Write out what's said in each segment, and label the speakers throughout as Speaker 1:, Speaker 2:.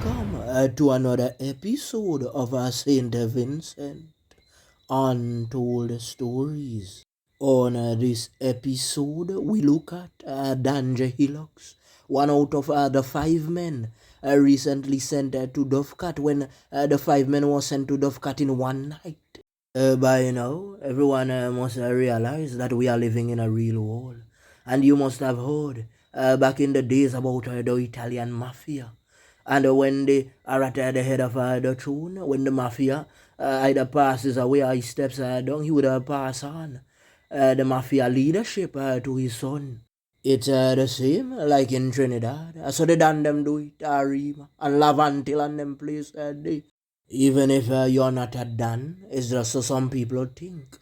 Speaker 1: welcome to another episode of St. Vincent Untold Stories. On this episode, we look at Danger Hillocks, one out of the five men recently sent to Dovecat when the five men were sent to Dovecat in one night. By now, everyone must realize that we are living in a real world. And you must have heard back in the days about the Italian mafia. And when they are at the head of the throne, when the mafia either passes away or he steps down, he would pass on the mafia leadership to his son. It's the same like in Trinidad. So they done them do it, Arima, and Lavantil and them place they. Even if you're not a Dan, it's just so some people think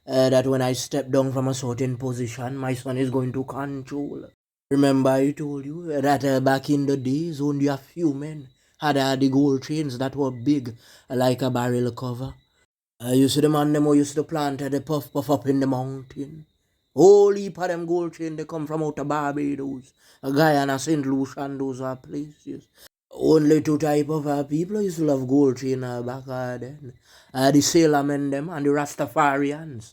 Speaker 1: that when I step down from a certain position, my son is going to control. Remember I told you that back in the days, only a few men had the gold chains that were big like a barrel cover. You see the man them who used to plant the puff up in the mountain. Whole heap of them gold chain they come from out of Barbados, Guyana, St. Lucia and those are places. Only two type of people used to love gold chain back then. The sailor men them and the Rastafarians.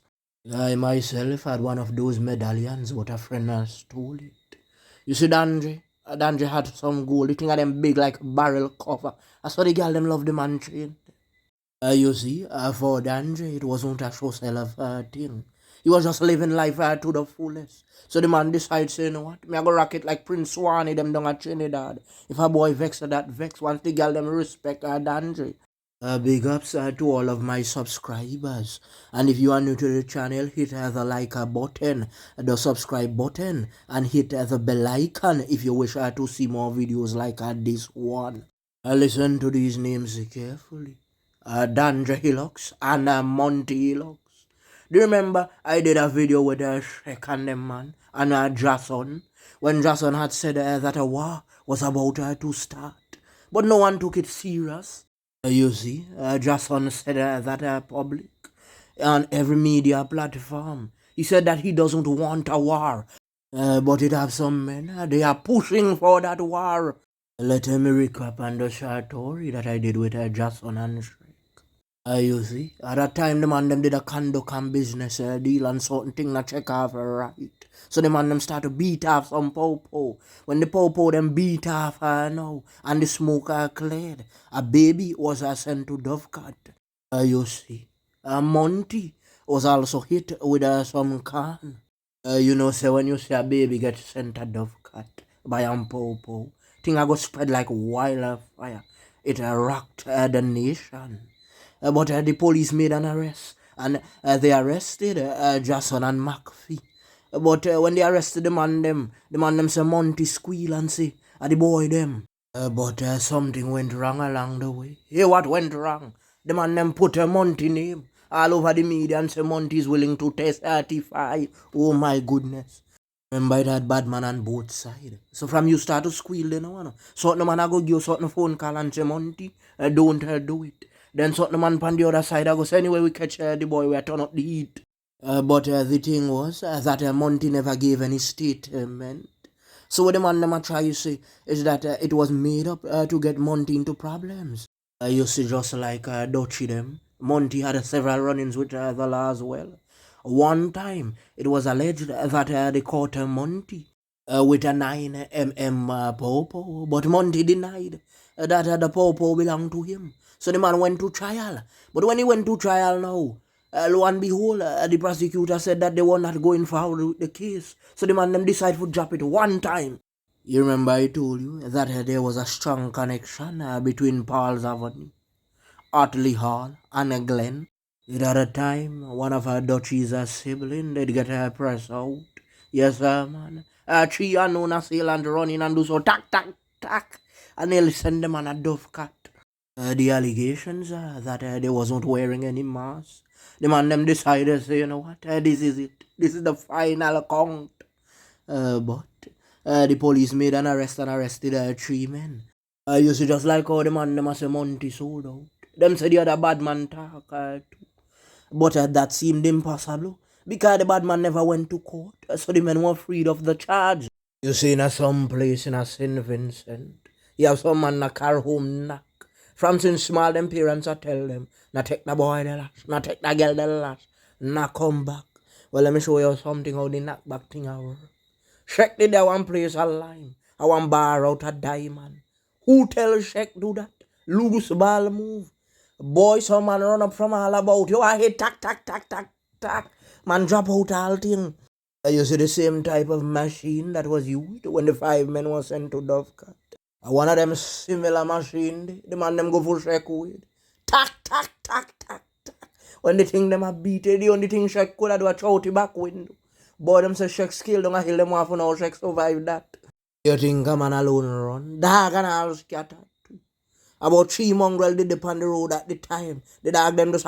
Speaker 1: I myself had one of those medallions, but a friend stole it. You see Dandre had some gold. The thing of them big like barrel cover. That's why the girl them love the man chain. You see, for Dandre, it wasn't a show sell of thing. He was just living life to the fullest. So the man decides, you know what, me I go rock it like Prince Swanee them down at Trinidad. If a boy vex that vex, once the girl them respect Dandre. Big ups to all of my subscribers. And if you are new to the channel, hit the like button, the subscribe button, and hit the bell icon if you wish to see more videos like this one. Listen to these names carefully. Dandre Hillocks and Monty Hillocks. Do you remember I did a video with Shrek and them man and Jason when Jason had said that a war was about to start, but no one took it serious. You see, Jason said that public on every media platform. He said that he doesn't want a war, but it have some men they are pushing for that war. Let me recap on the short story that I did with Jason and Shrek. You see, at that time the man them did a conduct and business deal and certain thing that check off right. So the man them start to beat off some popo. When the popo them beat off now and the smoke cleared, a baby was sent to Dovecat. You see, Monty was also hit with some can. You know, say when you see a baby get sent to Dovecat by a popo, thing I go spread like wildfire. It rocked the nation. But the police made an arrest and they arrested Jason and McPhee. But when they arrested the man them say Monty squeal and say, the boy them. But something went wrong along the way. Hey, what went wrong? The man them put a Monty name all over the media and say Monty is willing to test 35. Oh my goodness. Remember that bad man on both sides. So from you start to squeal, you know. Certain man I go give you certain phone call and say Monty, don't do it. Then certain man on the other side I go say anyway we catch the boy, we turn up the heat. But the thing was that Monty never gave any statement. So what the man them try to say is that it was made up to get Monty into problems. You see just like Dutchy them, Monty had several run-ins with the law as well. One time, it was alleged that they caught Monty with a 9mm popo, but Monty denied that the popo belonged to him. So the man went to trial. But when he went to trial now, lo and behold, the prosecutor said that they were not going forward with the case. So the man them decided to drop it one time. You remember I told you that there was a strong connection between Paul's Avenue, Otley Hall, and Glen. At a time, one of her Dutchies' sibling did get her press out. Yes, sir, man. Three unknown assailant running and do so tack, tack, tack. And nearly send them on a dove cat. The allegations that they wasn't wearing any mask. The man them decided, say, you know what, this is it. This is the final count. But the police made an arrest and arrested three men. You see, just like how the man them say Monty sold out. Them said the other bad man talk too. But that seemed impossible because the bad man never went to court, so the men were freed of the charge. You see, in some place in St. Vincent, You have some man na car home knock. From since small, them parents are tell them, not take the boy the last, not take the girl the last, not come back. Well, let me show you something how the knock back thing I work. Sheck did that one place a line. I want bar out a diamond. Who tell Sheck do that? Loose ball move. Boy, some man run up from all about you. I hit tack, tack, tack, tack, tack. Man drop out all thing. You see the same type of machine that was used when the 5 men were sent to Dovecat. One of them similar machine, the man them go for Sheck with. Tack, tack, tack, tack, tack. When the thing them a beat it, the only thing Sheck could have do a chouty back window. Boy, them say Sheck skill down a hill, them off and how Sheck survive that. You think a man alone run? Dog and all scattered too. About 3 mongrel did upon the road at the time. The dog them just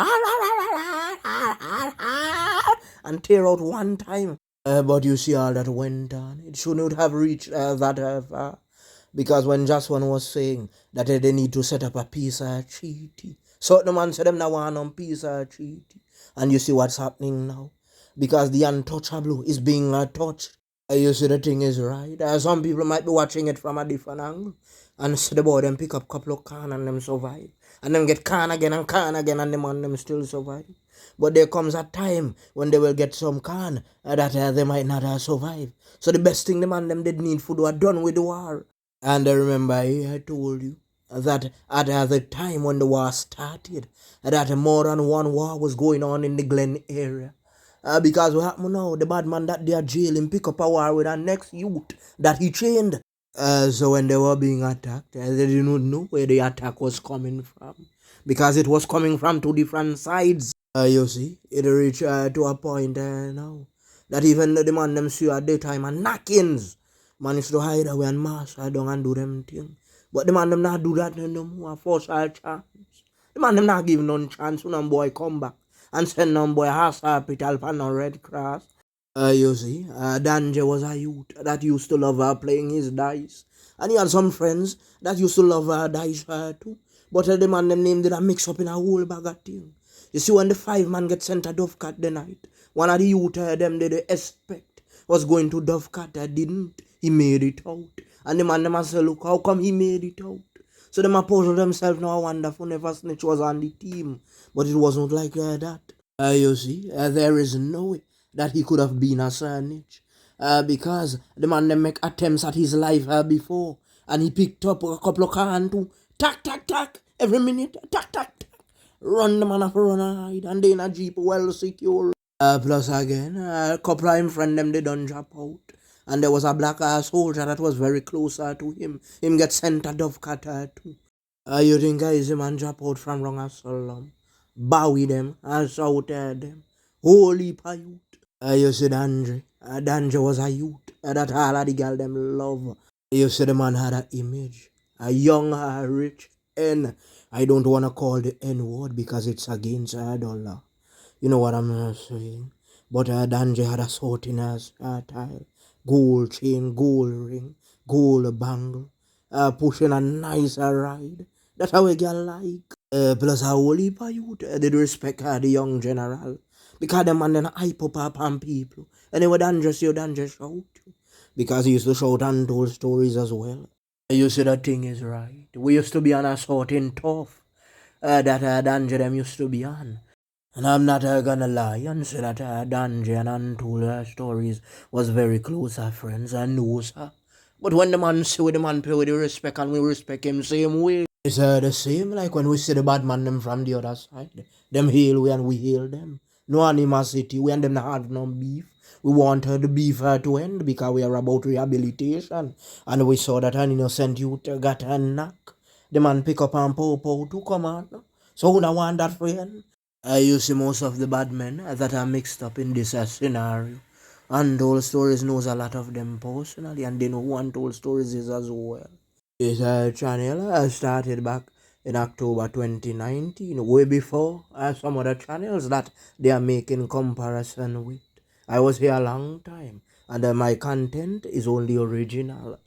Speaker 1: and tear out one time. But you see all that went on. It shouldn't have reached that far. Because when just one was saying that they need to set up a peace treaty. So the man said them now want on peace treaty. And you see what's happening now. Because the untouchable is being touched. You see the thing is right. Some people might be watching it from a different angle. And see the boy them pick up a couple of can and them survive. And them get can again and the man them still survive. But there comes a time when they will get some can that they might not survive. So the best thing the man them did need food were done with the war. And I remember I told you that at the time when the war started, that more than one war was going on in the Glen area. Because what happened now, the bad man that they are jailing pick up a war with the next youth that he trained. So when they were being attacked, they didn't know where the attack was coming from. Because it was coming from 2 different sides. You see, it reached to a point now that even the man them see at the time and knockings managed to hide away and mash down and do them thing. But the man them not do that no more. Force all chance. The man them not give none chance when boy come back and send them boy hospital for no Red Cross. You see, Danje was a youth that used to love playing his dice. And he had some friends that used to love dice too. But the man them name did a mix up in a whole bag of thing. You see, when the 5 man get sent to Dovecat the night, one of the youth them they expect was going to Dovecat, didn't. He made it out. And the man them say, look, how come he made it out? So them puzzle themselves now, I wonder if never snitch was on the team. But it wasn't like that. You see, there is no way that he could have been a snitch. Because the man them make attempts at his life before. And he picked up a couple of cans too. Tack, tack, tack. Every minute. Tack, tack, tack. Run the man off run and hide. And then a jeep well secure. Plus again, a couple of him friend them they done drop out. And there was a black soldier that was very close to him. Him get sent to Dovecat too. You think is a man drop out from wrong asylum? Bowie them and shout at them. Holy youth. You see Danje. Danje was a youth that all of the girl them love. You see the man had an image. A young, rich, and I don't want to call the N word because it's against dollar. You know what I'm saying? But Danje had a sort in his style. Gold chain, gold ring, gold bangle. Pushing a nice ride. That's how a girl like. Plus a whole heap of youth did respect the young general. Because the man then hype up upon people. And they would Danje shout. Because he used to shout untold stories as well. You see the thing is right. We used to be on a sh00ting tough. That Danje them used to be on. And I'm not gonna lie and say that Danje and Untold Stories was very close friends and knows her. But when the man see with the man play with the respect and we respect him same way. It's the same like when we see the bad man them from the other side. Them hail we and we hail them. No animosity, we and them not have no beef. We want the beef to end because we are about rehabilitation. And we saw that an innocent youth got a knock. The man pick up and pow to come on. So who don't want that friend? You see most of the bad men that are mixed up in this scenario. Untold Stories knows a lot of them personally and they know who Untold Stories is as well. This channel started back in October 2019, way before some other channels that they are making comparison with. I was here a long time and my content is only original.